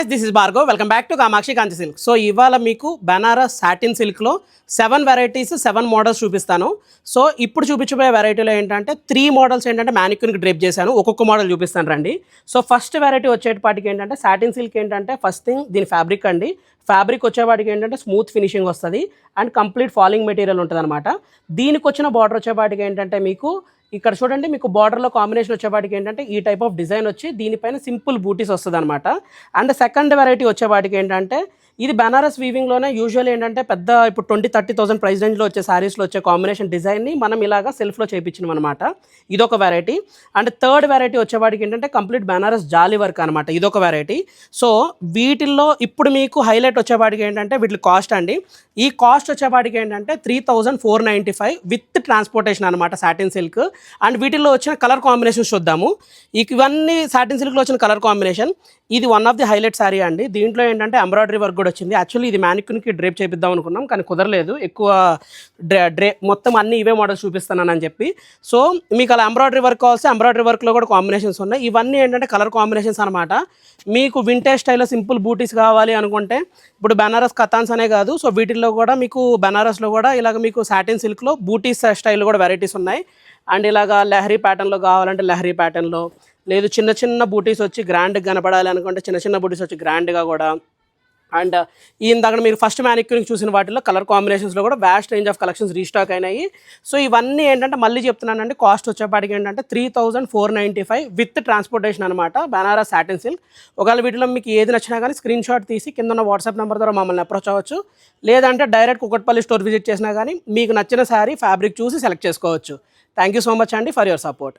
This is Bhargav, welcome back to Kamakshi Kanchi silk. So ఇవాళ మీకు Banaras satin సిల్క్లో 7 వెరైటీస్ 7 మోడల్స్ చూపిస్తాను. సో ఇప్పుడు చూపించబోయే వెరైటీలో ఏంటంటే 3 మోడల్స్ ఏంటంటే మ్యానిక్యూన్కి డ్రేప్ చేశాను. ఒక్కొక్క మోడల్ చూపిస్తాను రండి. సో ఫస్ట్ వెరైటీ వచ్చేటిపాటికి ఏంటంటే సాటిన్ సిల్క్ ఏంటంటే ఫస్ట్ థింగ్ దీని ఫ్యాబ్రిక్ అండి. ఫ్యాబ్రిక్ వచ్చేవాటికి ఏంటంటే స్మూత్ ఫినిషింగ్ వస్తుంది అండ్ కంప్లీట్ ఫాలింగ్ మెటీరియల్ ఉంటుంది అనమాట. దీనికి వచ్చిన బార్డర్ వచ్చేవాటికి ఏంటంటే మీకు ఇక్కడ చూడండి, మీకు బార్డర్లో కాంబినేషన్ వచ్చేవాటికి ఏంటంటే ఈ టైప్ ఆఫ్ డిజైన్ వచ్చి దీనిపైన సింపుల్ బూటీస్ వస్తుంది అనమాట. అండ్ సెకండ్ వెరైటీ వచ్చేవాటికి ఏంటంటే ఇది బనారస్ వీవింగ్లోనే యూజువల్ ఏంటంటే పెద్ద ఇప్పుడు 20-30,000 ప్రైస్ రేంజ్లో వచ్చే శారీస్లో వచ్చే కాంబినేషన్ డిజైన్ని మనం ఇలాగా సెల్ఫ్లో చేయించినాం అనమాట. ఇదొక వెరైటీ. అండ్ థర్డ్ వెరైటీ వచ్చేవాడికి ఏంటంటే కంప్లీట్ బనారస్ జాలీ వర్క్ అనమాట. ఇదొక వెరైటీ. సో వీటిల్లో ఇప్పుడు మీకు హైలైట్ వచ్చేవాడికి ఏంటంటే వీటి కాస్ట్ అండి. ఈ కాస్ట్ వచ్చేవాడికి ఏంటంటే 3,495 విత్ ట్రాన్స్పోర్టేషన్ అనమాట సాటిన్ సిల్క్. అండ్ వీటిల్లో వచ్చిన కలర్ కాంబినేషన్స్ చూద్దాము. ఇవన్నీ సాటిన్ సిల్క్లో వచ్చిన కలర్ కాంబినేషన్. ఇది one of the highlight sorry అండి. దీంట్లో ఏంటంటే ఎంబ్రాయిడరీ వర్క్ కూడా వచ్చింది. యాక్చువల్లీ ఇది మ్యానిక్యూన్కి డ్రేప్ చేపిద్దాం అనుకున్నాం కానీ కుదరలేదు, ఎక్కువ మొత్తం అన్ని ఇవే మోడల్స్ చూపిస్తున్నానని చెప్పి. సో మీకు అలా ఎంబ్రాయిడరీ వర్క్ కావాల్సి ఎంబ్రాయిడరీ వర్క్లో కూడా కాంబినేషన్స్ ఉన్నాయి. ఇవన్నీ ఏంటంటే కలర్ కాంబినేషన్స్ అనమాట. మీకు వింటేజ్ స్టైల్లో సింపుల్ బూటీస్ కావాలి అనుకుంటే ఇప్పుడు బనారస్ కతాన్స్ అనే కాదు, సో వీటిల్లో కూడా మీకు బనారస్లో కూడా ఇలాగ మీకు సాటిన్ సిల్క్లో బూటీస్ స్టైల్ కూడా వెరైటీస్ ఉన్నాయి. అండ్ ఇలాగా లహరీ ప్యాటర్న్లో కావాలంటే లహరీ ప్యాటర్న్లో, లేదు చిన్న చిన్న బూటీస్ వచ్చి గ్రాండ్గా కనపడాలి అనుకుంటే చిన్న చిన్న బూటీస్ వచ్చి గ్రాండ్గా కూడా. అండ్ ఇందాక మీరు ఫస్ట్ మ్యానిక్యూర్కి చూసిన వాటిలో కలర్ కాంబినేషన్స్లో కూడా vast range of collections restock అయినాయి. సో ఇవన్నీ ఏంటంటే మళ్ళీ చెప్తున్నానండి, కాస్ట్ వచ్చేపాటికి ఏంటంటే 3,495 విత్ ట్రాన్స్పోర్టేషన్ అనమాట బనారస్ సాటిన్ సిల్క్. ఒకవేళ వీటిలో మీకు ఏది నచ్చినా కానీ స్క్రీన్ షాట్ తీసి కింద ఉన్న వాట్సాప్ నెంబర్ ద్వారా మమ్మల్ని అప్రోచ్ అవ్వచ్చు. లేదంటే డైరెక్ట్ కుకట్పల్లి స్టోర్ విజిట్ చేసినా కానీ మీకు నచ్చిన శారీ ఫ్యాబ్రిక్ చూసి సెలెక్ట్ చేసుకోవచ్చు. థ్యాంక్ యూ సో మచ్ అండి ఫర్ యువర్ సపోర్ట్.